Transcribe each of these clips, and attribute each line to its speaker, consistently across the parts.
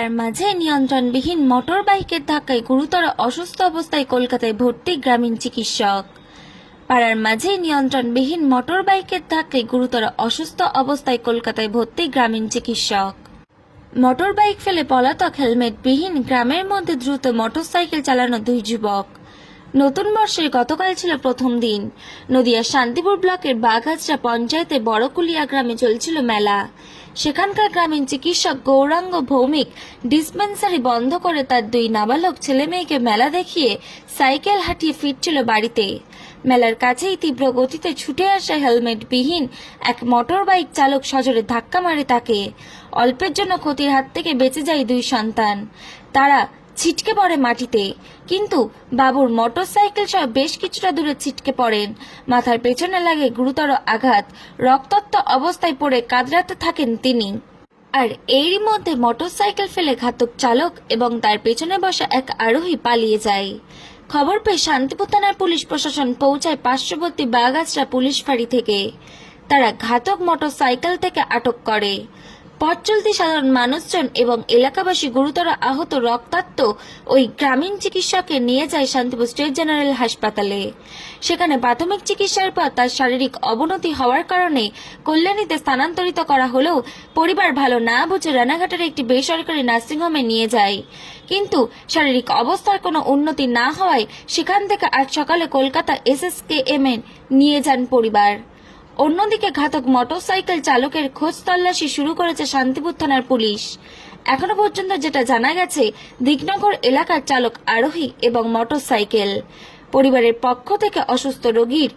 Speaker 1: পাড়ার মাঝে নিয়ন্ত্রণবিহীন মোটর বাইকের ধাক্কায় গুরুতর অসুস্থ অবস্থায় কলকাতায় ভর্তি গ্রামীণ চিকিৎসক। পাড়ার মাঝে নিয়ন্ত্রণবিহীন মোটর বাইকের ধাক্কায় গুরুতর অসুস্থ অবস্থায় কলকাতায় ভর্তি গ্রামীণ চিকিৎসক। মোটর বাইক ফেলে পলাতক হেলমেটবিহীন গ্রামের মধ্যে দ্রুত মোটরসাইকেল চালানো দুই যুবক। নতুন বর্ষের গতকাল ছিল প্রথম দিন। নদিয়ার শান্তিপুর ব্লকের বাঘাচড়া পঞ্চায়েতে বড়কুলিয়া গ্রামে চলছিল মেলা। সেখানকার গ্রামীণ চিকিৎসক গৌরাঙ্গ ভৌমিক ডিসপেন্সারি বন্ধ করে তার দুই নাবালক ছেলে মেয়েকে মেলা দেখিয়ে সাইকেল হাঁটিয়ে ফিরছিল বাড়িতে। মেলার কাছেই তীব্র গতিতে ছুটে আসা হেলমেটবিহীন এক মোটর বাইক চালক সজোরে ধাক্কা মারে তাকে। অল্পের জন্য ক্ষতির হাত থেকে বেঁচে যায় দুই সন্তান। তারা ছিটকে পড়ে মাটিতে, কিন্তু বাবুর মোটরসাইকেল সহ বেশ কিছুটা দূরে ছিটকে পড়েন। মাথার পেছনে লাগে গুরুতর আঘাত। রক্তাক্ত অবস্থায় পড়ে কাঁদতে থাকেন তিনি। আর এরই মধ্যে মোটরসাইকেল ফেলে ঘাতক চালক এবং তার পেছনে বসা এক আরোহী পালিয়ে যায়। খবর পেয়ে শান্তিপুর থানার পুলিশ প্রশাসন পৌঁছায় পার্শ্ববর্তী বাগাচড়া পুলিশ ফাঁড়ি থেকে। তারা ঘাতক মোটরসাইকেল থেকে আটক করে। পথ চলতি সাধারণ মানুষজন এবং এলাকাবাসী গুরুতর আহত রক্তাক্ত ওই গ্রামীণ চিকিৎসককে নিয়ে যায় শান্তিপুর স্টেট জেনারেল হাসপাতালে। সেখানে প্রাথমিক চিকিৎসার পর তার শারীরিক অবনতি হওয়ার কারণে কল্যাণীতে স্থানান্তরিত করা হলেও পরিবার ভালো না বুঝে রানাঘাটের একটি বেসরকারি নার্সিংহোমে নিয়ে যায়। কিন্তু শারীরিক অবস্থার কোনো উন্নতি না হওয়ায় সেখান থেকে আজ সকালে কলকাতা SSKM নিয়ে যান পরিবার। অন্যদিকে ঘাতক মোটরসাইকেল চালকের খোঁজ তল্লাশি শুরু করেছে শান্তিপুর থানার পুলিশ। এখনো পর্যন্ত যেটা জানা গেছে, দিকনগর এলাকার চালক আরোহী এবং মোটরসাইকেল পরিবারের পক্ষ থেকে অসুস্থ রোগীর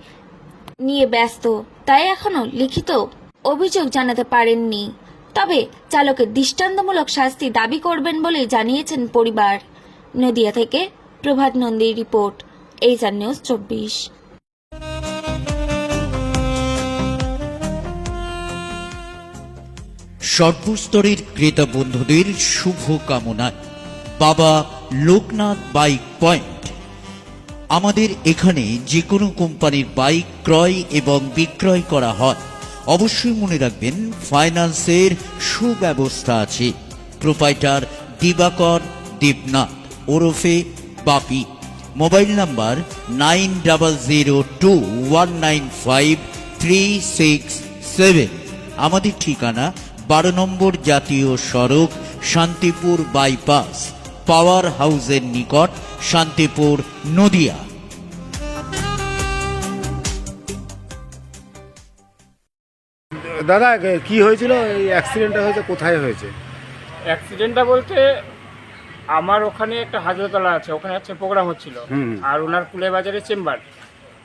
Speaker 1: নিয়ে ব্যস্ত, তাই এখনো লিখিত অভিযোগ জানাতে পারেননি। তবে চালকের দৃষ্টান্তমূলক শাস্তি দাবি করবেন বলেই জানিয়েছেন পরিবার। নদিয়া থেকে প্রভাত নন্দীর রিপোর্ট, এইচআর নিউজ 24।
Speaker 2: সর্বস্তরের ক্রেতা বন্ধুদের শুভ কামনায় বাবা লোকনাথ বাইক পয়েন্ট। আমাদের এখানে যে কোনো কোম্পানির বাইক ক্রয় এবং বিক্রয় করা হয়। অবশ্যই মনে রাখবেন, ফাইন্যান্সের সুব্যবস্থা আছে। প্রোপাইটার দিবাকর দেবনাথ ওরফে বাপি। Mobile number 9002195367। আমাদের ঠিকানা 12 নম্বর জাতীয় সড়ক, শান্তিপুর বাইপাস, পাওয়ার হাউসের নিকট, শান্তিপুর, নদিয়া।
Speaker 3: দাদা, কি হয়েছিল? এই অ্যাক্সিডেন্টটা হয়েছে কোথায় হয়েছে?
Speaker 4: অ্যাক্সিডেন্টটা বলতে আমার ওখানে একটা হাজরাতলা আছে, ওখানে একটা প্রোগ্রাম হচ্ছিল। আর ওনার কুলে বাজারে চেম্বার,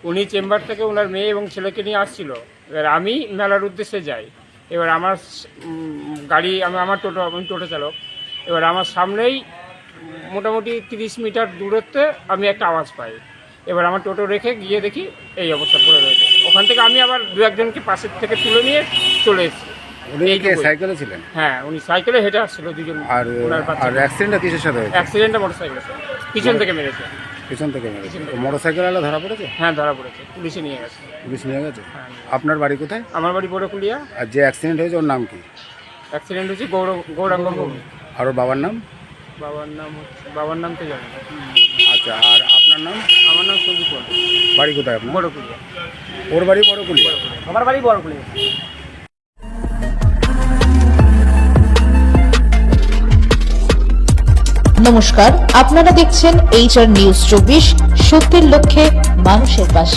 Speaker 4: উনি চেম্বার থেকে ওনার মেয়ে এবং ছেলেকে নিয়ে আসছিল। এবার আমি মেলার উদ্দেশ্যে যাই। এবার আমার গাড়ি, আমার টোটো চালক। এবার আমার সামনেই মোটামুটি 30 মিটার দূরত্বে আমি একটা আওয়াজ পাই। এবার আমার টোটো রেখে গিয়ে দেখি এই অবস্থা পড়ে রয়েছে। ওখান থেকে আমি আবার দু একজনকে পাশের থেকে তুলে নিয়ে চলে এসেছি।
Speaker 3: উনি কি সাইকেলে ছিলেন?
Speaker 4: হ্যাঁ, উনি সাইকেলে হেঁটে আসছিল দুজন।
Speaker 3: আর অ্যাক্সিডেন্টটা কিসের সাথে হয়েছে?
Speaker 4: অ্যাক্সিডেন্টটা মোটরসাইকেলের সাথে, পিছন থেকে মেরেছে।
Speaker 3: পিছন থেকে মেরেছে। মোটরসাইকেল আলা ধরা পড়েছে?
Speaker 4: হ্যাঁ, ধরা পড়েছে, পুলিশে নিয়ে গেছে।
Speaker 3: পুলিশ নিয়ে গেছে?
Speaker 4: হ্যাঁ।
Speaker 3: আপনার বাড়ি কোথায়?
Speaker 4: আমার বাড়ি বড়কুলিয়া।
Speaker 3: আর যে অ্যাক্সিডেন্ট হয়েছে ওর নাম কি?
Speaker 4: অ্যাক্সিডেন্ট হচ্ছে গৌরাঙ্গ ভৌমিক।
Speaker 3: আর ওর বাবার নাম?
Speaker 4: বাবার নাম তো জানি না।
Speaker 3: আচ্ছা, আর আপনার নাম?
Speaker 4: আমার নাম সঞ্জীব পন্ডিত।
Speaker 3: বাড়ি কোথায় আপনার?
Speaker 4: বড়কুলিয়া।
Speaker 3: ওর বাড়ি বড়কুলিয়া?
Speaker 4: আমার বাড়ি বড়কুলিয়া।
Speaker 5: নমস্কার, আপনারা দেখছেন এইচআর নিউজ 24, সত্যের লক্ষ্যে মানুষের পাশে।